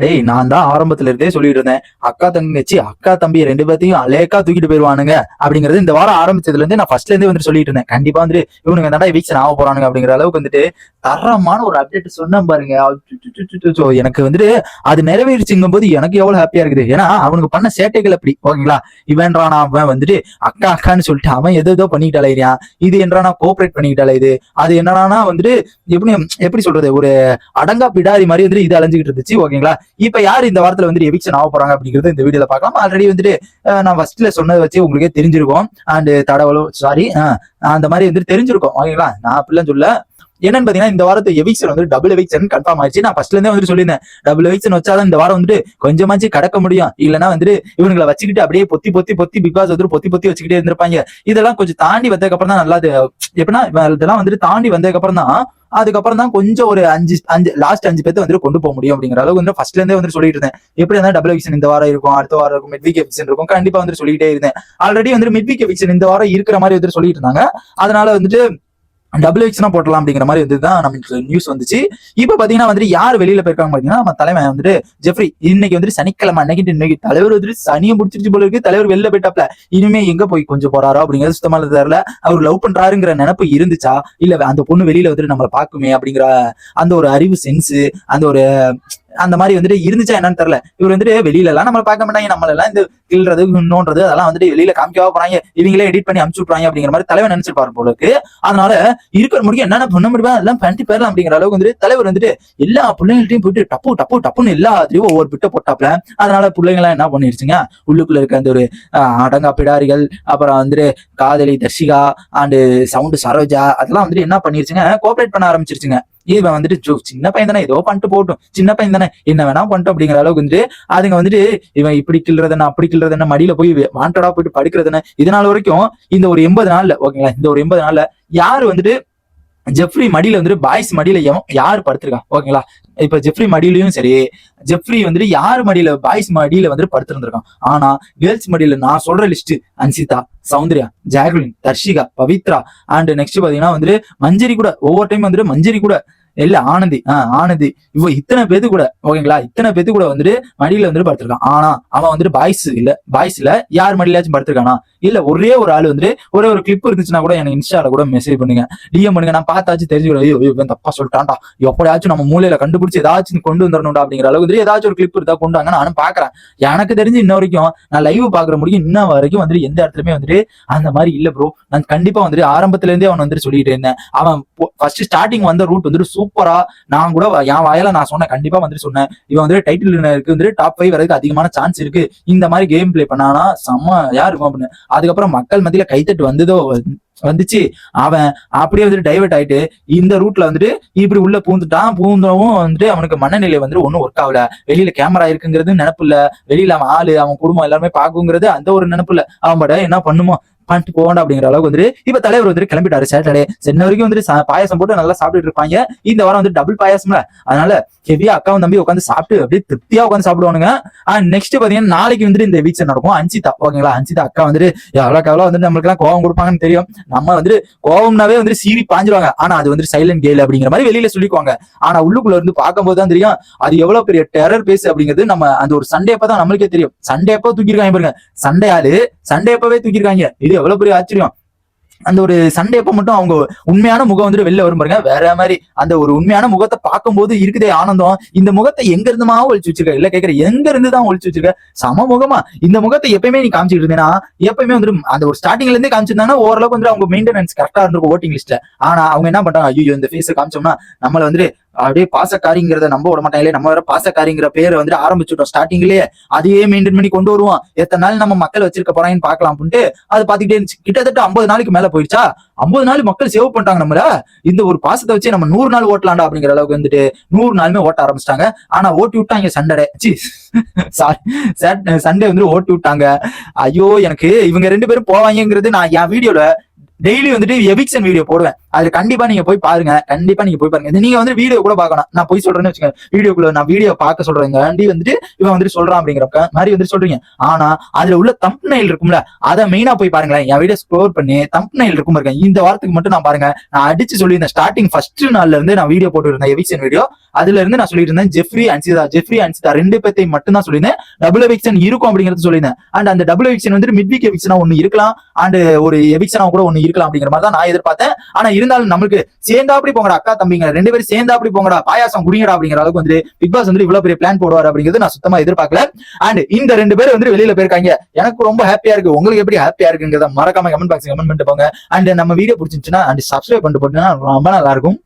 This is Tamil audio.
டேய் நான் தான் ஆரம்பத்துல இருந்தே சொல்லிட்டு இருந்தேன், அக்கா தங்கச்சி அக்கா தம்பி 2 பேத்தையும் அலேக்கா தூக்கிட்டு போயிருவானுங்க அப்படிங்கிறது இந்த வாரம் ஆரம்பிச்சதுல இருந்து நான் ஃபர்ஸ்ட்ல இருந்தே வந்து சொல்லிட்டு இருந்தேன். கண்டிப்பா வந்து இவனுங்க தாண்டா எவிக்ஷன் ஆக போறானுங்க அப்படிங்கிற அளவுக்கு வந்துட்டு தரமான ஒரு அப்டேட் சொன்னேன் பாருங்க. எனக்கு வந்துட்டு அது நிறைவேறிச்சுங்கும் போது எனக்கு எவ்வளவு ஹாப்பியா இருக்குது. ஏன்னா அவனுக்கு பண்ண சேட்டைகள் அப்படி ஓகேங்களா. இவன்றானா அவன் வந்துட்டு அக்கா அக்கான்னு சொல்லிட்டு அவன் ஏதோ பண்ணிக்கிட்டு அலையிறான். இது என்றானா கோஆபரேட் பண்ணிக்கிட்டு அலையுது. அது என்னன்னா வந்துட்டு எப்படி சொல்றது, ஒரு அடங்கா பிடாரி மாதிரி வந்துட்டு இது அலைஞ்சுக்கிட்டு இருந்துச்சு ஓகேங்களா. இப்ப யாரு இந்த வாரத்துல வந்துட்டு எவிக்ஷன் ஆக போறாங்க அப்படிங்கிறது இந்த வீடியோல பார்க்கலாம். ஆல்ரெடி வந்துட்டு நான் ஃபர்ஸ்ட்ல சொன்னதை வச்சு உங்களுக்கே தெரிஞ்சிருக்கும். அண்ட் தடவலும் சாரி அந்த மாதிரி வந்துட்டு தெரிஞ்சிருக்கும் ஓகேங்களா. நான் அப்படிலாம் சொல்ல என்னன்னு பாத்தீங்கன்னா இந்த வாரத்து எவிக்ஷன் வந்து டபுள் எவிக்ஷன் கன்ஃபார்ம் ஆயிடுச்சு. நான் ஃபர்ஸ்ட்ல இருந்தே வந்துட்டு சொல்லியிருந்தேன், டபுள் எவிக்ஷன் வச்சாதான் இந்த வாரம் வந்துட்டு கொஞ்சமாச்சு கடக்க முடியும். இல்லைன்னா வந்துட்டு இவங்களை வச்சுக்கிட்டு அப்படியே பொத்தி பொத்தி பொத்தி பிக் பாஸ் வந்து பொத்தி பொத்தி வச்சுக்கிட்டே இருந்திருப்பாங்க. இதெல்லாம் கொஞ்சம் தாண்டி வந்ததுக்கு அப்புறம் தான் நல்லா எப்படின்னா இதெல்லாம் வந்துட்டு தாண்டி வந்ததுக்கு அப்புறம் தான் அதுக்கப்புறம் தான் கொஞ்சம் ஒரு லாஸ்ட் 5 பேர்த்து வந்து கொண்டு போக முடியும் அப்படிங்கிற அளவுக்கு வந்து ஃபர்ஸ்ட்ல இருந்தே வந்து சொல்லிட்டு இருந்தேன். எப்படி இருந்தாலும் டபுள் எவிக்ஷன் இந்த வாரம் இருக்கும், அடுத்த வாரம் இருக்கும், மிட் வீக் எவிக்ஷன் இருக்கும், கண்டிப்பா வந்து சொல்லிட்டே இருந்தேன். ஆல்ரெடி வந்து மிட் வீக் எவிக்ஷன் இந்த வாரம் இருக்கிற மாதிரி வந்து சொல்லிட்டு இருந்தாங்க. அதனால வந்துட்டு டபுள் எவிக்ஷனா போட்டலாம் அப்படிங்கிற மாதிரி வந்துதான் நமக்கு நியூஸ் வந்துச்சு. இப்ப பாத்தீங்கன்னா வந்துட்டு யார் வெளியில போயிருக்காங்க பாத்தீங்கன்னா நம்ம தலைவன் வந்துட்டு ஜெஃப்ரி. இன்னைக்கு வந்துட்டு சனிக்கிழமை இன்னைக்கு தலைவர் வந்துட்டு சனியை முடிச்சிருச்சு போல இருக்கு. தலைவர் வெளில போயிட்டாப்ல. இனிமே எங்க போய் கொஞ்சம் போறாரோ அப்படிங்கிறது சுத்தமா தெரியல. அவர் லவ் பண்றாருங்கிற நினைப்பு இருந்துச்சா இல்ல அந்த பொண்ணு வெளியில வந்துட்டு நம்மளை பாக்குமே அப்படிங்கிற அந்த ஒரு அறிவு சென்ஸ் அந்த ஒரு அந்த மாதிரி வந்துட்டு இருந்துச்சா என்னன்னு தெரியல. இவர் வந்துட்டு வெளியில எல்லாம் நம்மளை பார்க்க மாட்டாங்க, நம்மள எல்லாம் இந்த கிள்றது இன்னொன்றது அதெல்லாம் வந்துட்டு வெளியில காமிக்கவா போறாங்க, இவங்களே எடிட் பண்ணி அனுப்பிச்சு விட்றாங்க அப்படிங்கிற மாதிரி தலைவர் நினைச்சிருப்பாரு போல இருக்கு. அதனால இருக்கிற முடியும் என்னென்ன பண்ண முடியுமா எல்லாம் பண்ணி போயிடலாம் அப்படிங்கிற அளவுக்கு வந்துட்டு தலைவர் வந்துட்டு எல்லா பிள்ளைங்கள்ட்டையும் போயிட்டு டப்புன்னு எல்லாத்தையும் ஒவ்வொரு பிட்ட போட்டாப்ல. அதனால பிள்ளைங்க எல்லாம் என்ன பண்ணிருச்சுங்க, உள்ளுக்குள்ள இருக்க அந்த ஒரு அடங்கா பிடாரிகள், அப்புறம் வந்துட்டு காதலி தர்ஷிகா அண்டு சவுண்டு சரோஜா அதெல்லாம் வந்துட்டு என்ன பண்ணிருச்சுங்க, கோஆபரேட் பண்ண ஆரம்பிச்சிருச்சுங்க. இவன் வந்துட்டு சின்ன பையன் தானே ஏதோ பண்ணிட்டு போட்டும், சின்ன பையன் தானே என்ன வேணா பண்ணிட்டோம் அப்படிங்கிற அளவுக்கு வந்துட்டு அதுங்க வந்துட்டு இவன் இப்படி கிள்றது அப்படி கிள்றது என்ன மடியில போய் வாண்டடா போயிட்டு படுக்கிறது. இதனால வரைக்கும் இந்த ஒரு 80 நாள்ல ஓகேங்களா, இந்த ஒரு 80 நாள்ல யாரு வந்துட்டு ஜெஃப்ரி மடியில வந்துட்டு பாய்ஸ் மடியில யாரு படுத்திருக்கான் ஓகேங்களா. இப்ப ஜெஃப்ரி மடியிலயும் சரி, ஜெஃப்ரி வந்துட்டு யாரு மடியில பாய்ஸ் மடியில வந்துட்டு படுத்திருந்திருக்கான். ஆனா கேர்ள்ஸ் மடியில நான் சொல்ற list Anshitha, Soundarya, Jacqueline, Dharshika, Pavithra and next பாத்தீங்கன்னா வந்துட்டு மஞ்சரி கூட, ஒவ்வொரு டைம் வந்துட்டு மஞ்சரி கூட இல்ல ஆனந்தி இவ இத்தனை பேத்து கூட ஓகேங்களா, இத்தனை பேத்து கூட வந்துட்டு மடியில வந்துட்டு படுத்திருக்கான். ஆனா அவன் வந்துட்டு பாய்ஸ்ல யார் மடியிலாச்சும் படுத்திருக்கானா இல்ல. ஒரே ஒரு ஆள் வந்துட்டு ஒரே ஒரு கிளிப் இருந்துச்சுன்னா கூட எனக்கு இன்ஸ்டால கூட மெசேஜ் பண்ணுங்க, டிஎம் பண்ணுங்க, நான் பார்த்தாச்சும் தெரிஞ்சுக்கிறேன். தப்பா சொல்லிட்டான்டா, எப்படியாச்சும் நம்ம மூலையில கண்டுபிடிச்சு ஏதாச்சும் கொண்டு வந்துடணும்டா அப்படிங்கிற அளவுக்கு ஏதாச்சும் ஒரு கிளிப் இருந்தா கொண்டு வாங்க, நானும் பாக்குறேன். எனக்கு தெரிஞ்சு இன்ன வரைக்கும் நான் லைவ் பாக்குற முடியும் இன்ன வரைக்கும் வந்துட்டு எந்த இடத்துலயுமே வந்துட்டு அந்த மாதிரி இல்ல ப்ரோ. நான் கண்டிப்பா வந்துட்டு ஆரம்பத்துல இருந்தே அவன் வந்துட்டு சொல்லிட்டு இருந்தேன். அவன் ஃபர்ஸ்ட் ஸ்டார்டிங் வந்த ரூட் வந்துட்டு சூப்பரா, நான் கூட என் வாயில நான் சொன்னேன், கண்டிப்பா வந்துட்டு சொன்னேன், இவன் வந்துட்டு டைட்டில் வின்னருக்கு வந்துட்டு டாப் 5 வரதுக்கு அதிகமான சான்ஸ் இருக்கு, இந்த மாதிரி கேம் பிளே பண்ணானா செம்ம இருக்கும் அப்படின்னு. அதுக்கப்புறம் மக்கள் மத்தியில கைத்தட்டு வந்துச்சு. அவன் அப்படியே வந்துட்டு டைவர்ட் ஆயிட்டு இந்த ரூட்ல வந்துட்டு இப்படி உள்ள பூந்தவும் வந்துட்டு அவனுக்கு மனநிலை வந்துட்டு ஒன்னும் ஒர்க் ஆகல. வெளியில கேமரா இருக்குங்கிறது நினப்பு இல்ல, வெளியில அவன் ஆளு அவன் குடும்பம் எல்லாருமே பாக்குங்கிறது அந்த ஒரு நினப்பு இல்ல. அவன் பட என்ன பண்ணுமோ பண்ணிட்டு போகணும் அப்படிங்கிற அளவுக்கு வந்துட்டு இப்ப தலைவர் வந்துட்டு கிளம்பிட்டாரு. சேட்டர்டே சென்ன வரைக்கும் வந்துட்டு பாயசம் போட்டு நல்லா சாப்பிட்டுட்டு இருப்பாங்க. இந்த வாரம் வந்து டபுள் பாயசம்ல, அதனால ஹெவியா அக்காவும் தம்பி உட்காந்து சாப்பிட்டு அப்படியே திருப்தியா உட்காந்து சாப்பிடுவானுங்க. நெக்ஸ்ட் பாத்தீங்கன்னா நாளைக்கு வந்துட்டு இந்த எவிக்ஷன் நடக்கும். அன்சிதா ஓகேங்களா, அன்சிதா அக்கா வந்துட்டு எவ்வளவு வந்துட்டு நம்மளுக்கு எல்லாம் கோவம் கொடுப்பாங்கன்னு தெரியும். நம்ம வந்துட்டு கோவம்னாவே வந்துட்டு சீறி பாஞ்சிருவாங்க. ஆனா அது வந்துட்டு சைலண்ட் கேல் அப்படிங்கிற மாதிரி வெளியில சொல்லிக்குவாங்க. ஆனா உள்ளுக்குள்ள இருந்து பார்க்கும்போது தான் தெரியும் அது எவ்வளவு பெரிய டெரர் பேஸ் அப்படிங்கிறது. நம்ம அந்த ஒரு சண்டே அப்பதான் நம்மளுக்கே தெரியும். சண்டே அப்போ தூக்கிருக்காங்க பாருங்க, சண்டே அப்பவே தூக்கிருக்காங்க. இது எவ்வளவு பெரிய ஆச்சரியம். அந்த ஒரு சண்டே அப்ப மட்டும் அவங்க உண்மையான முகம் வந்துட்டு வெளில வரும் பாருங்க, வேற மாதிரி அந்த ஒரு உண்மையான முகத்தை பார்க்கும்போது இருக்குதே ஆனந்தம். இந்த முகத்தை எங்க இருந்துமா ஒழிச்சு வச்சிருக்க, இல்ல கேட்கற எங்க இருந்துதான் ஒழிச்சு வச்சிருக்க, சம முகமா இந்த முகத்தை எப்பயுமே நீ காமிச்சிட்டு இருந்தேன்னா எப்பயுமே வந்துட்டு அந்த ஒரு ஸ்டார்டிங்ல இருந்தே காமிச்சிருந்தாங்கன்னா ஓரளவுக்கு வந்து அவங்க மெயின்டெனன்ஸ் கரெக்டா இருந்திருக்கும் ஓட்டிங் லிஸ்ட்ல. ஆனா அவங்க என்ன பண்றாங்க, ஐயோ இந்த ஃபேஸை காமிச்சோம்னா நம்மள வந்துட்டு அப்படியே பாசக்காரிங்கிறத நம்ப விட மாட்டாங்களே, நம்ம வேற பாசக்காரிங்கிற பேரை வந்துட்டு ஆரம்பிச்சுட்டோம் ஸ்டார்டிங்லயே, அதையே மெயின்டைன் பண்ணி கொண்டு வருவோம், எத்தனை நாள் நம்ம மக்கள் வச்சிருக்க போறாங்கன்னு பாக்கலாம் அப்படின்ட்டு அது பாத்துக்கிட்டே இருந்துச்சு. கிட்டத்தட்ட 50 நாளைக்கு மேல போயிடுச்சா, 50 நாள் மக்கள் சேவ் பண்ணிட்டாங்க நம்மள. இந்த ஒரு பாசத்தை வச்சு நம்ம 100 நாள் ஓட்டலாம்டா அப்படிங்கிற அளவுக்கு வந்துட்டு 100 நாளுமே ஓட்ட ஆரம்பிச்சிட்டாங்க. ஆனா ஓட்டி விட்டாங்க சண்டே வந்து ஓட்டி விட்டாங்க. ஐயோ எனக்கு இவங்க 2 பேரும் போவாங்கிறது நான் என் வீடியோல டெய்லி வந்துட்டு எவிக்ஷன் வீடியோ போடுவேன். அது கண்டிப்பா நீங்க போய் பாருங்க. நீங்க வந்து வீடியோ கூட பார்க்கணும். நான் போய் சொல்றேன்னு வச்சுக்கோங்க, வீடியோக்குள்ள நான் வீடியோ பார்க்க சொல்றேங்க வந்துட்டு இவன் வந்துட்டு சொல்றான் அப்படிங்கிறப்ப மாதிரி வந்துட்டு சொல்றீங்க. ஆனா அதுல உள்ள தம்ப்நெயில் இருக்கும்ல, அதை மெயினா போய் பாருங்களேன். என் வீடியோ ஸ்க்ரோல் பண்ணி தம்ப்நெயில் இருக்கும் பாருங்க. இந்த வாரத்துக்கு மட்டும் நான் பாருங்க, நான் அடிச்சு சொல்லியிருந்தேன். ஸ்டார்டிங் ஃபர்ஸ்ட் நாள்ல இருந்து நான் வீடியோ போட்டு இருந்தேன், எவிக்ஷன் வீடியோ. அதுல இருந்து நான் சொல்லிட்டு இருந்தேன் ஜெஃப்ரி அன்சிதா 2 பேத்தையும் மட்டும் தான் சொல்லியிருந்தேன். டபுள் எவிக்ஷன் இருக்கும் அப்படிங்கறது சொல்லியிருந்தேன். அண்ட் அந்த டபுள் எவிக்ஷன் வந்துட்டு மிட் வீக் எவிக்ஷனா ஒன்னு இருக்கலாம், அண்ட் ஒரு எவிக்ஷனா கூட ஒன்னு இருக்கலாம் அப்படிங்கிற மாதிரி தான் நான் எதிர்பார்த்தேன். ஆனா இருந்தாலும் நம்மளுக்கு சேர்ந்தாப்படி போங்கடா அக்கா தம்பிங்க 2 பேரும் சேர்ந்தாப்படி போங்கடா, பாயாசம் குடிங்கடா அப்படிங்கிற அளவுக்கு வந்து பிக் பாஸ் வந்து இவ்வளவு பெரிய பிளான் போடுவார் அப்படிங்கிறது நான் சுத்தமா எதிர்பார்க்கல. அண்ட் இந்த 2 பேரும் வந்து வெளியில போயிருக்காங்க. எனக்கு ரொம்ப ஹாப்பியா இருக்கு. உங்களுக்கு எப்படி ஹாப்பியா இருக்குங்கிறத மறக்காம கமெண்ட் பாக்ஸ் கமெண்ட் பண்ணிட்டு போங்க. அண்ட் நம்ம வீடியோ பிடிச்சிருந்துச்சுன்னா அண்ட் சப்ஸ்கிரைப் பண்ணிட்டு போட்டீங்கன்னா ரொம்ப நல்லா இருக்கும்.